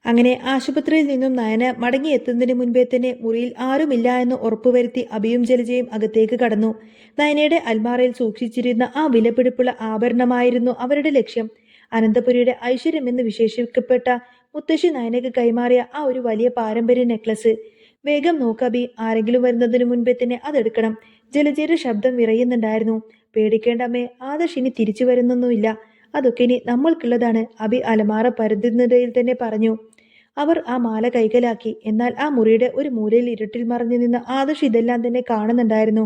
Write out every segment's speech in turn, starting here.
അങ്ങനെ ആശുപത്രിയിൽ നിന്നും നയന മടങ്ങിയെത്തുന്നതിന് മുൻപേ തന്നെ മുറിയിൽ ആരുമില്ല എന്ന് ഉറപ്പുവരുത്തി അഭിയും ജലജയും അകത്തേക്ക് കടന്നു. നയനയുടെ അൽമാറയിൽ സൂക്ഷിച്ചിരുന്ന ആ വിലപിടിപ്പുള്ള ആഭരണമായിരുന്നു അവരുടെ ലക്ഷ്യം. അനന്തപുരിയുടെ ഐശ്വര്യമെന്ന് വിശേഷിക്കപ്പെട്ട മുത്തശ്ശി നയനയ്ക്ക് കൈമാറിയ ആ ഒരു വലിയ പാരമ്പര്യ നെക്ലസ്. വേഗം നോക്കബി, ആരെങ്കിലും വരുന്നതിന് മുൻപേ തന്നെ അതെടുക്കണം. ജലജയുടെ ശബ്ദം വിറയുന്നുണ്ടായിരുന്നു. പേടിക്കേണ്ട അമ്മേ, ആദർശ് ഇനി തിരിച്ചു വരുന്നൊന്നുമില്ല. അതൊക്കെ ഇനി നമ്മൾക്കുള്ളതാണ്, അബി അലമാറ പരതുന്നതിൽ തന്നെ പറഞ്ഞു. അവർ ആ മാല കൈക്കലാക്കി. എന്നാൽ ആ മുറിയുടെ ഒരു മൂലയിൽ ഇരുട്ടിൽ മറഞ്ഞു നിന്ന് ആദർശ് ഇതെല്ലാം തന്നെ കാണുന്നുണ്ടായിരുന്നു.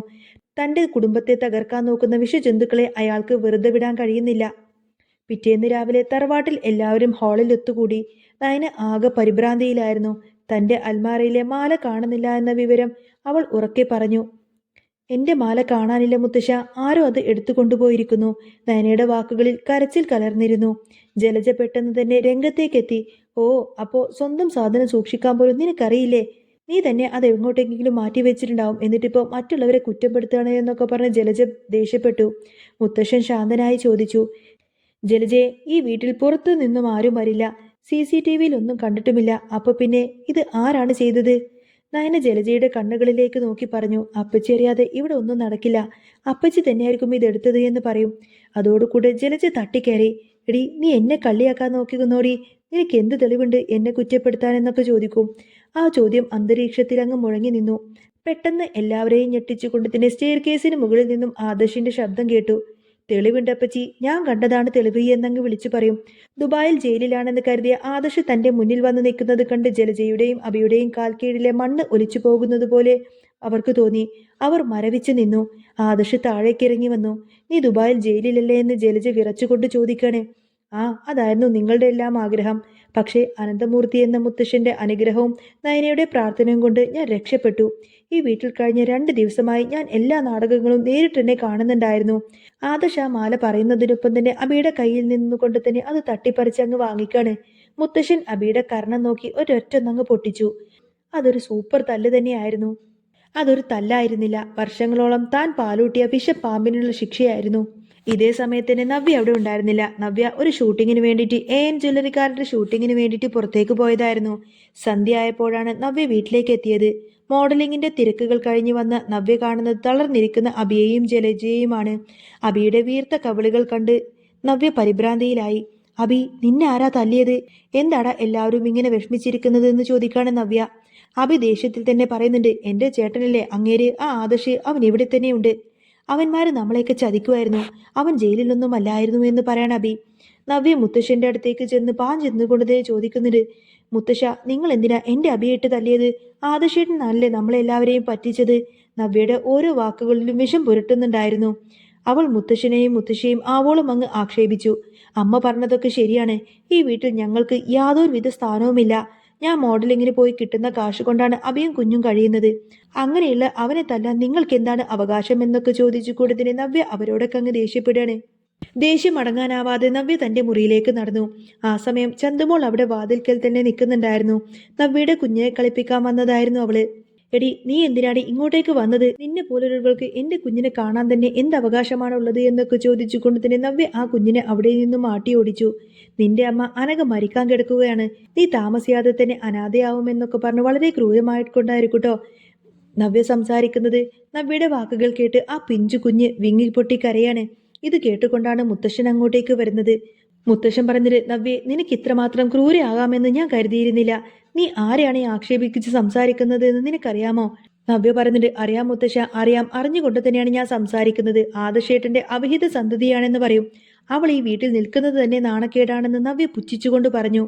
തന്റെ കുടുംബത്തെ തകർക്കാൻ നോക്കുന്ന വിഷജന്തുക്കളെ അയാൾക്ക് വെറുതെ വിടാൻ കഴിയുന്നില്ല. പിറ്റേന്ന് രാവിലെ തറവാട്ടിൽ എല്ലാവരും ഹാളിൽ ഒത്തുകൂടി. നയന ആകെ പരിഭ്രാന്തിയിലായിരുന്നു. തന്റെ അൽമാരയിലെ മാല കാണുന്നില്ല എന്ന വിവരം അവൾ ഉറക്കെ പറഞ്ഞു. എന്റെ മാല കാണാനില്ല മുത്തശ്ശ, ആരോ അത് എടുത്തു കൊണ്ടുപോയിരിക്കുന്നു. നയനയുടെ വാക്കുകളിൽ കരച്ചിൽ കലർന്നിരുന്നു. ജലജ പെട്ടെന്ന് തന്നെ രംഗത്തേക്കെത്തി. ഓ, അപ്പോ സ്വന്തം സാധനം സൂക്ഷിക്കാൻ പോലും നിനക്കറിയില്ലേ? നീ തന്നെ അത് എങ്ങോട്ടെങ്കിലും മാറ്റി വെച്ചിട്ടുണ്ടാവും. എന്നിട്ടിപ്പോ മറ്റുള്ളവരെ കുറ്റപ്പെടുത്തുകയാണ് എന്നൊക്കെ പറഞ്ഞ് ജലജ ദേഷ്യപ്പെട്ടു. മുത്തശ്ശൻ ശാന്തനായി ചോദിച്ചു. ജലജയെ, ഈ വീട്ടിൽ പുറത്തു നിന്നും ആരും വരില്ല. CCTV ഒന്നും കണ്ടിട്ടുമില്ല. അപ്പൊ പിന്നെ ഇത് ആരാണ് ചെയ്തത്? നയന ജലജയുടെ കണ്ണുകളിലേക്ക് നോക്കി പറഞ്ഞു. അപ്പച്ചി അറിയാതെ ഇവിടെ ഒന്നും നടക്കില്ല. അപ്പച്ചി തന്നെയായിരിക്കും ഇതെടുത്തത് എന്ന് പറയും. അതോടുകൂടെ ജലജ തട്ടിക്കയറി. എടി, നീ എന്നെ കള്ളിയാക്കാൻ നോക്കിക്കുന്നോടി. നിനക്ക് എന്ത് തെളിവുണ്ട് എന്നെ കുറ്റപ്പെടുത്താനെന്നൊക്കെ ചോദിക്കും. ആ ചോദ്യം അന്തരീക്ഷത്തിൽ അങ്ങ് മുഴങ്ങി നിന്നു. പെട്ടെന്ന് എല്ലാവരെയും ഞെട്ടിച്ചുകൊണ്ട് തന്നെ സ്റ്റെയർ കേസിന് മുകളിൽ നിന്നും ആദർശിന്റെ ശബ്ദം കേട്ടു. തെളിവുണ്ടപ്പച്ചി, ഞാൻ കണ്ടതാണ് തെളിവ് എന്നങ്ങ് വിളിച്ചു പറയും. ദുബായിൽ ജയിലിലാണെന്ന് കരുതിയ ആദർശ് തന്റെ മുന്നിൽ വന്ന് നിൽക്കുന്നത് കണ്ട് ജലജയുടെയും അബിയുടെയും കാൽക്കീഴിലെ മണ്ണ് ഒലിച്ചു പോകുന്നത് പോലെ അവർക്ക് തോന്നി. അവർ മരവിച്ചു നിന്നു. ആദർശ് താഴേക്കിറങ്ങി വന്നു. നീ ദുബായിൽ ജയിലിലല്ലേ എന്ന് ജലജ വിറച്ചുകൊണ്ട് ചോദിക്കണേ. ആ, അതായിരുന്നു നിങ്ങളുടെ എല്ലാം ആഗ്രഹം. പക്ഷേ അനന്തമൂർത്തി എന്ന മുത്തശ്ശന്റെ അനുഗ്രഹവും നയനയുടെ പ്രാർത്ഥനയും കൊണ്ട് ഞാൻ രക്ഷപ്പെട്ടു. ഈ വീട്ടിൽ കഴിഞ്ഞ 2 ദിവസമായി ഞാൻ എല്ലാ നാടകങ്ങളും നേരിട്ടെന്നെ കാണുന്നുണ്ടായിരുന്നു. ആദർശ് ആ മാല പറയുന്നതിനൊപ്പം തന്നെ അബിയുടെ കയ്യിൽ നിന്നുകൊണ്ട് തന്നെ അത് തട്ടിപ്പറിച്ച് അങ്ങ് വാങ്ങിക്കാണ്. മുത്തശ്ശൻ അബിയുടെ കർണം നോക്കി ഒരൊറ്റൊന്നങ്ങ് പൊട്ടിച്ചു. അതൊരു സൂപ്പർ തല്ല് തന്നെയായിരുന്നു. അതൊരു തല്ലായിരുന്നില്ല, വർഷങ്ങളോളം താൻ പാലൂട്ടിയ വിഷപ്പാമ്പിനുള്ള ശിക്ഷയായിരുന്നു. ഇതേ സമയത്ത് തന്നെ നവ്യ അവിടെ ഉണ്ടായിരുന്നില്ല. നവ്യ ഒരു ഷൂട്ടിങ്ങിന് വേണ്ടിയിട്ട് AN ജ്വല്ലറിക്കാരുടെ ഷൂട്ടിങ്ങിന് വേണ്ടിയിട്ട് പുറത്തേക്ക് പോയതായിരുന്നു. സന്ധ്യ ആയപ്പോഴാണ് നവ്യ വീട്ടിലേക്ക് എത്തിയത്. മോഡലിംഗിന്റെ തിരക്കുകൾ കഴിഞ്ഞു വന്ന നവ്യ കാണുന്നത് തളർന്നിരിക്കുന്ന അബിയെയും ജലജയെയുമാണ്. അബിയുടെ വീർത്ത കവിളുകൾ കണ്ട് നവ്യ പരിഭ്രാന്തിയിലായി. അബി, നിന്നെ ആരാ തല്ലിയത്? എന്താടാ എല്ലാവരും ഇങ്ങനെ വിഷമിച്ചിരിക്കുന്നത് എന്ന് ചോദിക്കാണ് നവ്യ. അബി ദേഷ്യത്തിൽ തന്നെ പറയുന്നുണ്ട്. എന്റെ ചേട്ടനല്ലേ അങ്ങേര്, ആ ആദർശ്, അവൻ ഇവിടെ തന്നെയുണ്ട്. അവന്മാര് നമ്മളെയൊക്കെ ചതിക്കുമായിരുന്നു. അവൻ ജയിലിലൊന്നും അല്ലായിരുന്നു എന്ന് പറയാൻ അബി. നവ്യ മുത്തശ്ശന്റെ അടുത്തേക്ക് ചെന്ന് പാഞ്ഞെന്നുകൊണ്ട് ചോദിക്കുന്നുണ്ട്. മുത്തശ്ശ, നിങ്ങൾ എന്തിനാ എന്റെ അബിയെ ഇട്ട് തല്ലിയത്? ആദർശേട്ടനല്ലേ നമ്മളെല്ലാവരെയും പറ്റിച്ചത്? നവ്യയുടെ ഓരോ വാക്കുകളിലും വിഷം പുരട്ടുന്നുണ്ടായിരുന്നു. അവൾ മുത്തശ്ശനെയും മുത്തശ്ശിയെയും ആവോളം അങ്ങ് ആക്ഷേപിച്ചു. അമ്മ പറഞ്ഞതൊക്കെ ശരിയാണ്. ഈ വീട്ടിൽ ഞങ്ങൾക്ക് യാതൊരുവിധ സ്ഥാനവുമില്ല. ഞാൻ മോഡലിങ്ങിന് പോയി കിട്ടുന്ന കാശ് കൊണ്ടാണ് അബിയും കുഞ്ഞും കഴിയുന്നത്. അങ്ങനെയുള്ള അവനെ തല്ലാൻ നിങ്ങൾക്ക് എന്താണ് അവകാശം എന്നൊക്കെ ചോദിച്ചു കൂടതിന് നവ്യ അവരോടൊക്കെ അങ്ങ് ദേഷ്യപ്പെടുകയാണ്. ദേഷ്യം അടങ്ങാനാവാതെ നവ്യ തന്റെ മുറിയിലേക്ക് നടന്നു. ആ സമയം ചന്തുമോൾ അവിടെ വാതിൽക്കൽ തന്നെ നിൽക്കുന്നുണ്ടായിരുന്നു. നവ്യയുടെ കുഞ്ഞിനെ കളിപ്പിക്കാൻ വന്നതായിരുന്നു അവള്. എടി, നീ എന്തിനാണ് ഇങ്ങോട്ടേക്ക് വന്നത്? നിന്നെ പോലൊരുവൾക്ക് എന്റെ കുഞ്ഞിനെ കാണാൻ തന്നെ എന്ത് അവകാശമാണുള്ളത് എന്നൊക്കെ ചോദിച്ചുകൊണ്ട് തന്നെ നവ്യ ആ കുഞ്ഞിനെ അവിടെ നിന്നും മാറ്റി ഓടിച്ചു. നിന്റെ അമ്മ അനഘ മരിക്കാൻ കിടക്കുകയാണ്. നീ താമസിയാതെ തന്നെ അനാഥയാവുമെന്നൊക്കെ പറഞ്ഞ് വളരെ ക്രൂരമായിക്കൊണ്ടായിരിക്കട്ടോ നവ്യ സംസാരിക്കുന്നത്. നവ്യയുടെ വാക്കുകൾ കേട്ട് ആ പിഞ്ചു കുഞ്ഞ് വിങ്ങിപ്പൊട്ടി കരയാണ്. ഇത് കേട്ടുകൊണ്ടാണ് മുത്തശ്ശൻ അങ്ങോട്ടേക്ക് വരുന്നത്. മുത്തശ്ശൻ പറഞ്ഞത്, നവ്യെ, നിനക്ക് ഇത്രമാത്രം ക്രൂരയാകാമെന്ന് ഞാൻ കരുതിയിരുന്നില്ല. നീ ആരെയാണ് ഈ ആക്ഷേപിച്ച് സംസാരിക്കുന്നത് എന്ന് നിനക്കറിയാമോ? നവ്യ പറഞ്ഞിട്ട്, അറിയാം മുത്തശ്ശ, അറിയാം. അറിഞ്ഞുകൊണ്ട് തന്നെയാണ് ഞാൻ സംസാരിക്കുന്നത്. ആദർശേട്ടന്റെ അവിഹിത സന്തതിയാണെന്ന് പറയും. അവൾ ഈ വീട്ടിൽ നിൽക്കുന്നത് തന്നെ നാണക്കേടാണെന്ന് നവ്യ പുച്ഛിച്ചുകൊണ്ട് പറഞ്ഞു.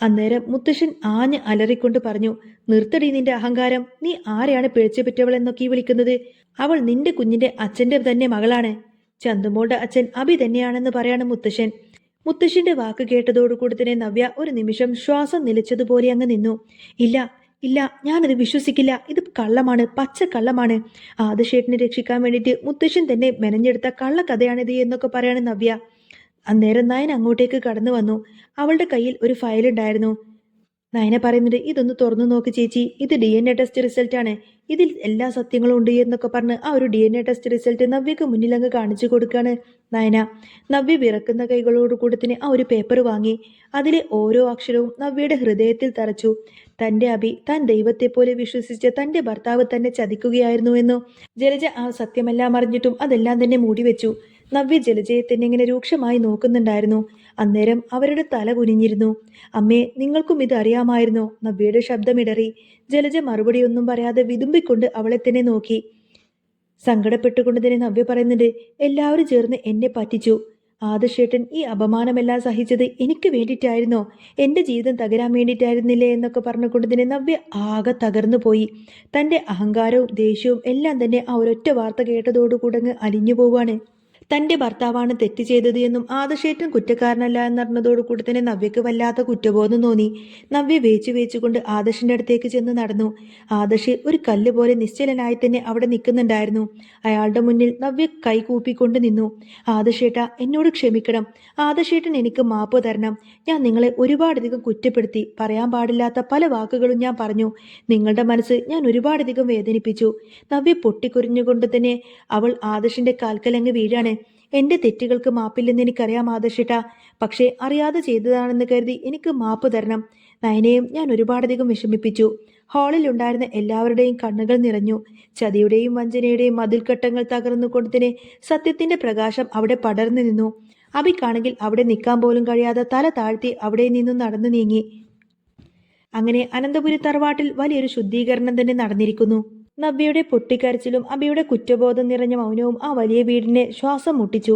അന്നേരം മുത്തശ്ശൻ ആഞ്ഞ് അലറിക്കൊണ്ട് പറഞ്ഞു. നിർത്തടി നിന്റെ അഹങ്കാരം. നീ ആരെയാണ് പിഴച്ചുപറ്റവൾ എന്നൊക്കെ ഈ വിളിക്കുന്നത്? അവൾ നിന്റെ കുഞ്ഞിന്റെ അച്ഛന്റെ തന്നെ മകളാണ്. ചന്തുമോളുടെ അച്ഛൻ അബി തന്നെയാണെന്ന് പറയാണ് മുത്തശ്ശൻ. മുത്തശ്ശിന്റെ വാക്ക് കേട്ടതോടുകൂടി തന്നെ നവ്യ ഒരു നിമിഷം ശ്വാസം നിലച്ചതുപോലെ അങ്ങ് നിന്നു. ഇല്ല, ഇല്ല, ഞാനത് വിശ്വസിക്കില്ല. ഇത് കള്ളമാണ്, പച്ച കള്ളമാണ്. ആദർശേട്ടനെ രക്ഷിക്കാൻ വേണ്ടിയിട്ട് മുത്തശ്ശൻ തന്നെ മെനഞ്ഞെടുത്ത കള്ളക്കഥയാണിത് എന്നൊക്കെ പറയാണ് നവ്യ. അന്നേരം നയൻ അങ്ങോട്ടേക്ക് കടന്നു വന്നു. അവളുടെ കയ്യിൽ ഒരു ഫയൽ ഉണ്ടായിരുന്നു. നയന പറയുന്നുണ്ട്, ഇതൊന്ന് തുറന്നു നോക്ക് ചേച്ചി, ഇത് DNA ടെസ്റ്റ് റിസൾട്ടാണ്, ഇതിൽ എല്ലാ സത്യങ്ങളും ഉണ്ട് എന്നൊക്കെ പറഞ്ഞ് ആ ഒരു DNA ടെസ്റ്റ് റിസൾട്ട് നവ്യക്ക് മുന്നിൽ അങ്ങ് കാണിച്ചു കൊടുക്കാണ് നയന. നവ്യ വിറക്കുന്ന കൈകളോട് കൂടെ തന്നെ ആ ഒരു പേപ്പർ വാങ്ങി. അതിലെ ഓരോ അക്ഷരവും നവ്യയുടെ ഹൃദയത്തിൽ തറച്ചു. തന്റെ അഭി താൻ ദൈവത്തെ പോലെ വിശ്വസിച്ച തന്റെ ഭർത്താവ് തന്നെ ചതിക്കുകയായിരുന്നുവെന്നോ. ജലജ ആ സത്യമെല്ലാം അറിഞ്ഞിട്ടും അതെല്ലാം തന്നെ മൂടിവെച്ചു. നവ്യ ജലജയെ തന്നെ ഇങ്ങനെ രൂക്ഷമായി നോക്കുന്നുണ്ടായിരുന്നു. അന്നേരം അവരുടെ തല കുനിഞ്ഞിരുന്നു. അമ്മേ, നിങ്ങൾക്കും ഇത് അറിയാമായിരുന്നോ? നവ്യയുടെ ശബ്ദമിടറി. ജലജ മറുപടിയൊന്നും പറയാതെ വിതുമ്പിക്കൊണ്ട് അവളെ തന്നെ നോക്കി. സങ്കടപ്പെട്ടുകൊണ്ട് തന്നെ നവ്യ പറയുന്നുണ്ട്, എല്ലാവരും ചേർന്ന് എന്നെ പറ്റിച്ചു. ആദർശേട്ടൻ ഈ അപമാനമെല്ലാം സഹിച്ചത് എനിക്ക് വേണ്ടിയിട്ടായിരുന്നോ? എൻ്റെ ജീവിതം തകരാൻ വേണ്ടിയിട്ടായിരുന്നില്ലേ എന്നൊക്കെ പറഞ്ഞുകൊണ്ട് തന്നെ നവ്യ ആകെ തകർന്നു പോയി. തൻ്റെ അഹങ്കാരവും ദേഷ്യവും എല്ലാം തന്നെ ആ ഒരൊറ്റ വാർത്ത കേട്ടതോടുകൂടങ്ങ് അലിഞ്ഞു പോവാണ്. തന്റെ ഭർത്താവാണ് തെറ്റ് ചെയ്തത് എന്നും ആദർശേട്ടൻ കുറ്റക്കാരനല്ല എന്നറിഞ്ഞതോടുകൂടി തന്നെ നവ്യക്ക് വല്ലാത്ത കുറ്റബോധം തോന്നി. നവ്യ വേച്ചുകൊണ്ട് ആദർശിന്റെ അടുത്തേക്ക് ചെന്ന് നടന്നു. ആദർശ് ഒരു കല്ല് പോലെ നിശ്ചലനായി തന്നെ അവിടെ നിൽക്കുന്നുണ്ടായിരുന്നു. അയാളുടെ മുന്നിൽ നവ്യ കൈ കൂപ്പിക്കൊണ്ട് നിന്നു. ആദർശേട്ടാ, എന്നോട് ക്ഷമിക്കണം. ആദർശേട്ടൻ എനിക്ക് മാപ്പ് തരണം. ഞാൻ നിങ്ങളെ ഒരുപാടധികം കുറ്റപ്പെടുത്തി. പറയാൻ പാടില്ലാത്ത പല വാക്കുകളും ഞാൻ പറഞ്ഞു. നിങ്ങളുടെ മനസ്സ് ഞാൻ ഒരുപാടധികം വേദനിപ്പിച്ചു. നവ്യ പൊട്ടിക്കുരിഞ്ഞുകൊണ്ട് തന്നെ അവൾ ആദർശിന്റെ കാൽക്കലങ്ങ് വീഴാണ്. എന്റെ തെറ്റുകൾക്ക് മാപ്പില്ലെന്ന് എനിക്കറിയാം ആദർശേട്ടാ, പക്ഷേ അറിയാതെ ചെയ്തതാണെന്ന് കരുതി എനിക്ക് മാപ്പ് തരണം. നയനയും ഞാൻ ഒരുപാടധികം വിഷമിപ്പിച്ചു. ഹാളിൽ ഉണ്ടായിരുന്ന എല്ലാവരുടെയും കണ്ണുകൾ നിറഞ്ഞു. ചതിയുടെയും വഞ്ചനയുടെയും മതിൽക്കെട്ടങ്ങൾ തകർന്നുകൊണ്ട് തന്നെ സത്യത്തിന്റെ പ്രകാശം അവിടെ പടർന്നു നിന്നു. അബിക്കാണെങ്കിൽ അവിടെ നിൽക്കാൻ പോലും കഴിയാതെ തല താഴ്ത്തി അവിടെ നിന്നും നടന്നു നീങ്ങി. അങ്ങനെ അനന്തപുരി തറവാട്ടിൽ വലിയൊരു ശുദ്ധീകരണം തന്നെ നടന്നിരിക്കുന്നു. നവ്യയുടെ പൊട്ടിക്കരച്ചിലും അബിയുടെ കുറ്റബോധം നിറഞ്ഞ മൗനവും ആ വലിയ വീടിനെ ശ്വാസം മുട്ടിച്ചു.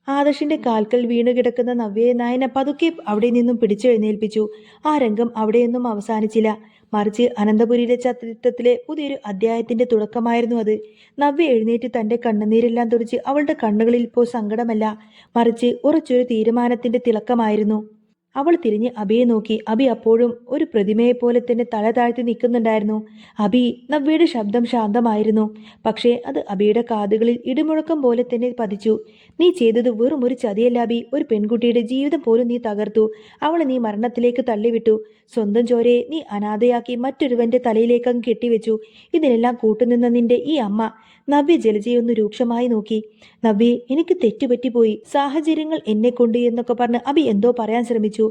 ആദർശിന്റെ കാൽക്കൽ വീണു കിടക്കുന്ന നവ്യയെ നയന പതുക്കെ അവിടെ നിന്നും പിടിച്ചെഴുന്നേൽപ്പിച്ചു. ആ രംഗം അവിടെയൊന്നും അവസാനിച്ചില്ല. മറിച്ച് അനന്തപുരിയിലെ ചരിത്രത്തിലെ പുതിയൊരു അധ്യായത്തിന്റെ തുടക്കമായിരുന്നു അത്. നവ്യ എഴുന്നേറ്റ് തന്റെ കണ്ണുനീരെല്ലാം തുടച്ച് അവളുടെ കണ്ണുകളിൽ ഇപ്പോൾ സങ്കടമല്ല, മറിച്ച് ഉറച്ചൊരു തീരുമാനത്തിന്റെ തിളക്കമായിരുന്നു. അവൾ തിരിഞ്ഞ് അബിയെ നോക്കി. അബി അപ്പോഴും ഒരു പ്രതിമയെ പോലെ തന്നെ തല താഴ്ത്തി നിൽക്കുന്നുണ്ടായിരുന്നു. അബി, നവ്യയുടെ ശബ്ദം ശാന്തമായിരുന്നു. പക്ഷേ അത് അബിയുടെ കാതുകളിൽ ഇടിമുഴക്കം പോലെ തന്നെ പതിച്ചു. നീ ചെയ്തത് വെറും ഒരു ചതിയല്ല അബി. ഒരു പെൺകുട്ടിയുടെ ജീവിതം പോലും നീ തകർത്തു. അവളെ നീ മരണത്തിലേക്ക് തള്ളിവിട്ടു. സ്വന്തം ചോരയെ നീ അനാഥയാക്കി മറ്റൊരുവന്റെ തലയിലേക്ക് അങ്ങ് കെട്ടിവെച്ചു. ഇതിനെല്ലാം കൂട്ടുനിന്ന നിന്റെ ഈ അമ്മ. നവ്യ ജലജയൊന്ന് രൂക്ഷമായി നോക്കി. നവ്യെ, എനിക്ക് തെറ്റുപറ്റിപ്പോയി. സാഹചര്യങ്ങൾ എന്നെ കൊണ്ട് എന്നൊക്കെ പറഞ്ഞ് അബി എന്തോ പറയാൻ ശ്രമിച്ചു.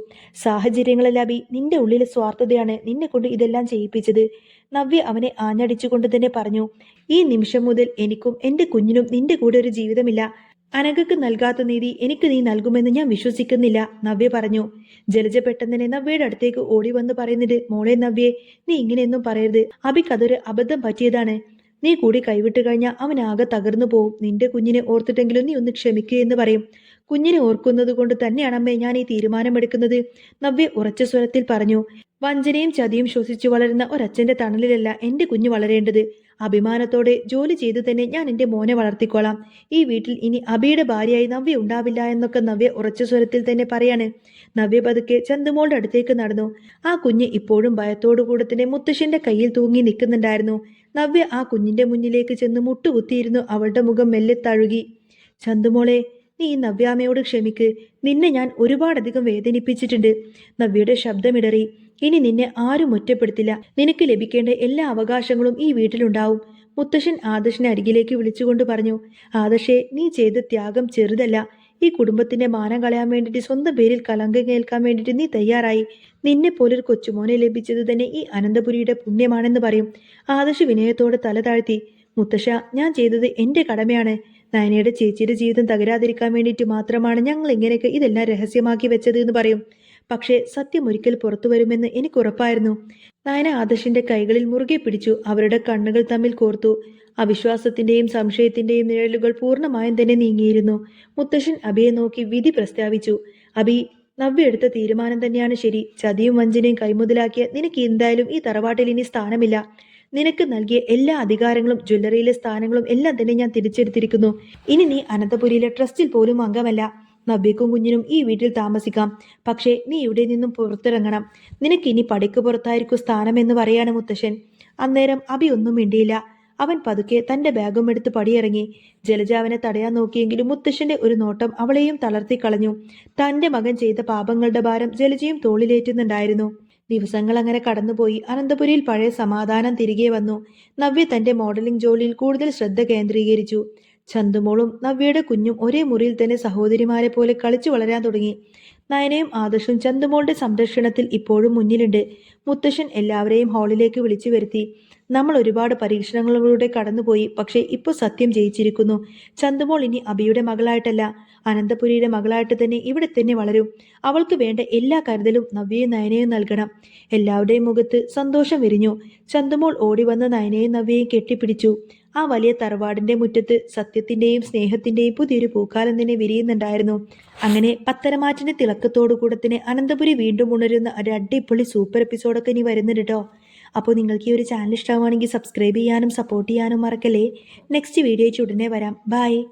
സാഹചര്യങ്ങളല്ല അബി, നിന്റെ ഉള്ളിലെ സ്വാർത്ഥതയാണ് നിന്നെ കൊണ്ട് ഇതെല്ലാം ചെയ്യിപ്പിച്ചത്. നവ്യ അവനെ ആഞ്ഞടിച്ചുകൊണ്ട് തന്നെ പറഞ്ഞു. ഈ നിമിഷം മുതൽ എനിക്കും എന്റെ കുഞ്ഞിനും നിന്റെ കൂടെ ഒരു ജീവിതമില്ല. അനഘക്ക് നൽകാത്ത നീതി എനിക്ക് നീ നൽകുമെന്ന് ഞാൻ വിശ്വസിക്കുന്നില്ല, നവ്യ പറഞ്ഞു. ജലജ പെട്ടെന്ന് നവ്യയുടെ അടുത്തേക്ക് ഓടി വന്ന് പറയുന്നുണ്ട്, മോളെ നവ്യെ, നീ ഇങ്ങനെയൊന്നും പറയരുത്. അബിക്ക് അതൊരു അബദ്ധം പറ്റിയതാണ്. നീ കൂടി കൈവിട്ട് കഴിഞ്ഞാൽ അവൻ ആകെ തകർന്നു പോവും. നിന്റെ കുഞ്ഞിനെ ഓർത്തിട്ടെങ്കിലും നീ ഒന്ന് ക്ഷമിക്കുക എന്ന് പറയും. കുഞ്ഞിനെ ഓർക്കുന്നത് കൊണ്ട് തന്നെയാണമ്മേ ഞാൻ ഈ തീരുമാനമെടുക്കുന്നത്, നവ്യ ഉറച്ച സ്വരത്തിൽ പറഞ്ഞു. വഞ്ചനയും ചതിയും ശ്വസിച്ചു വളരുന്ന ഒരച്ഛന്റെ തണലിലല്ല എന്റെ കുഞ്ഞ് വളരേണ്ടത്. അഭിമാനത്തോടെ ജോലി ചെയ്തു തന്നെ ഞാൻ എന്റെ മോനെ വളർത്തിക്കോളാം. ഈ വീട്ടിൽ ഇനി അബിയുടെ ഭാര്യയായി നവ്യ ഉണ്ടാവില്ല എന്നൊക്കെ നവ്യ ഉറച്ച സ്വരത്തിൽ തന്നെ പറയാണ്. നവ്യ പതുക്കെ ചന്തുമോളുടെ അടുത്തേക്ക് നടന്നു. ആ കുഞ്ഞ് ഇപ്പോഴും ഭയത്തോടുകൂടെ തന്നെ മുത്തശ്ശന്റെ കയ്യിൽ തൂങ്ങി നിൽക്കുന്നുണ്ടായിരുന്നു. നവ്യ ആ കുഞ്ഞിന്റെ മുന്നിലേക്ക് ചെന്ന് മുട്ടുകുത്തിയിരുന്നു. അവളുടെ മുഖം മെല്ലെ തഴുകി. ചന്തുമോളെ, നീ ഈ നവ്യാമ്മയോട് ക്ഷമിക്ക്. നിന്നെ ഞാൻ ഒരുപാടധികം വേദനിപ്പിച്ചിട്ടുണ്ട്. നവ്യയുടെ ശബ്ദമിടറി. ഇനി നിന്നെ ആരും ഒറ്റപ്പെടുത്തില്ല. നിനക്ക് ലഭിക്കേണ്ട എല്ലാ അവകാശങ്ങളും ഈ വീട്ടിലുണ്ടാവും. മുത്തശ്ശൻ ആദർശിനെ അരികിലേക്ക് വിളിച്ചുകൊണ്ട് പറഞ്ഞു. ആദർശേ, നീ ചെയ്ത ത്യാഗം ചെറുതല്ല. ഈ കുടുംബത്തിന്റെ മാനം കളയാൻ വേണ്ടിയിട്ട്, സ്വന്തം പേരിൽ കളങ്കം കേൾക്കാൻ വേണ്ടിയിട്ട് നീ തയ്യാറായി. നിന്നെ പോലൊരു കൊച്ചുമോനെ ലഭിച്ചത് തന്നെ ഈ അനന്തപുരിയുടെ പുണ്യമാണെന്ന് പറയും. ആദർശ് വിനയത്തോടെ തല താഴ്ത്തി. മുത്തശ്ശ, ഞാൻ ചെയ്തത് എന്റെ കടമയാണ്. നയനയുടെ ചേച്ചിയുടെ ജീവിതം തകരാതിരിക്കാൻ വേണ്ടിയിട്ട് മാത്രമാണ് ഞങ്ങൾ ഇങ്ങനെയൊക്കെ ഇതെല്ലാം രഹസ്യമാക്കി വെച്ചത് എന്ന് പറയും. പക്ഷേ സത്യം ഒരിക്കൽ പുറത്തു വരുമെന്ന് എനിക്ക് ഉറപ്പായിരുന്നു. നയന ആദർശിന്റെ കൈകളിൽ മുറുകെ പിടിച്ചു. അവരുടെ കണ്ണുകൾ തമ്മിൽ കോർത്തു. അവിശ്വാസത്തിന്റെയും സംശയത്തിന്റെയും നിഴലുകൾ പൂർണ്ണമായും തന്നെ നീങ്ങിയിരുന്നു. മുത്തശ്ശൻ അബിയെ നോക്കി വിധി പ്രസ്താവിച്ചു. അബി, നവ്യ എടുത്ത തീരുമാനം തന്നെയാണ് ശരി. ചതിയും വഞ്ചനയും കൈമുതലാക്കിയ നിനക്ക് എന്തായാലും ഈ തറവാട്ടിൽ ഇനി സ്ഥാനമില്ല. നിനക്ക് നൽകിയ എല്ലാ അധികാരങ്ങളും ജ്വല്ലറിയിലെ സ്ഥാനങ്ങളും എല്ലാം തന്നെ ഞാൻ തിരിച്ചെടുത്തിരിക്കുന്നു. ഇനി നീ അനന്തപുരിയിലെ ട്രസ്റ്റിൽ പോലും അംഗമല്ല. നവ്യക്കും കുഞ്ഞിനും ഈ വീട്ടിൽ താമസിക്കാം. പക്ഷേ നീ ഇവിടെ നിന്നും പുറത്തിറങ്ങണം. നിനക്ക് ഇനി പടിക്ക് പുറത്തായിരിക്കും സ്ഥാനം എന്ന് പറയാണ് മുത്തശ്ശൻ. അന്നേരം അബി ഒന്നും മിണ്ടിയില്ല. അവൻ പതുക്കെ തന്റെ ബാഗും എടുത്ത് പടിയിറങ്ങി. ജലജ അവനെ തടയാൻ നോക്കിയെങ്കിലും മുത്തശ്ശന്റെ ഒരു നോട്ടം അവളെയും തളർത്തിക്കളഞ്ഞു. തന്റെ മകൻ ചെയ്ത പാപങ്ങളുടെ ഭാരം ജലജയും തോളിലേറ്റുന്നുണ്ടായിരുന്നു. ദിവസങ്ങൾ അങ്ങനെ കടന്നുപോയി. അനന്തപുരിയിൽ പഴയ സമാധാനം തിരികെ വന്നു. നവ്യ തന്റെ മോഡലിംഗ് ജോലിയിൽ കൂടുതൽ ശ്രദ്ധ കേന്ദ്രീകരിച്ചു. ചന്തുമോളും നവ്യയുടെ കുഞ്ഞും ഒരേ മുറിയിൽ തന്നെ സഹോദരിമാരെ പോലെ കളിച്ചു വളരാൻ തുടങ്ങി. നയനയും ആദർശും ചന്തുമോളുടെ സംരക്ഷണത്തിൽ ഇപ്പോഴും മുന്നിലുണ്ട്. മുത്തശ്ശൻ എല്ലാവരെയും ഹാളിലേക്ക് വിളിച്ചു വരുത്തി. നമ്മൾ ഒരുപാട് പരീക്ഷണങ്ങളിലൂടെ കടന്നുപോയി. പക്ഷേ ഇപ്പോൾ സത്യം ജയിച്ചിരിക്കുന്നു. ചന്തുമോൾ ഇനി അബിയുടെ മകളായിട്ടല്ല, അനന്തപുരിയുടെ മകളായിട്ട് തന്നെ ഇവിടെ തന്നെ വളരും. അവൾക്ക് വേണ്ട എല്ലാ കരുതലും നവ്യയും നയനയും നൽകണം. എല്ലാവരുടെയും മുഖത്ത് സന്തോഷം വിരിഞ്ഞു. ചന്തുമോൾ ഓടി വന്ന് നയനയും നവ്യയും കെട്ടിപ്പിടിച്ചു. ആ വലിയ തറവാടിന്റെ മുറ്റത്ത് സത്യത്തിന്റെയും സ്നേഹത്തിന്റെയും പുതിയൊരു പൂക്കാലം തന്നെ വിരിയുന്നുണ്ടായിരുന്നു. അങ്ങനെ പത്തരമാറ്റിന്റെ തിളക്കത്തോടുകൂടെ തന്നെ അനന്തപുരി വീണ്ടും ഉണരുന്ന ഒരു അടിപൊളി സൂപ്പർ എപ്പിസോഡൊക്കെ ഇനി വരുന്നുണ്ട് കേട്ടോ. അപ്പോൾ നിങ്ങൾക്ക് ഈ ഒരു ചാനൽ ഇഷ്ടമാണെങ്കിൽ സബ്സ്ക്രൈബ് ചെയ്യാനും സപ്പോർട്ട് ചെയ്യാനും മറക്കല്ലേ. നെക്സ്റ്റ് വീഡിയോ ഉടനെ വരാം. ബൈ.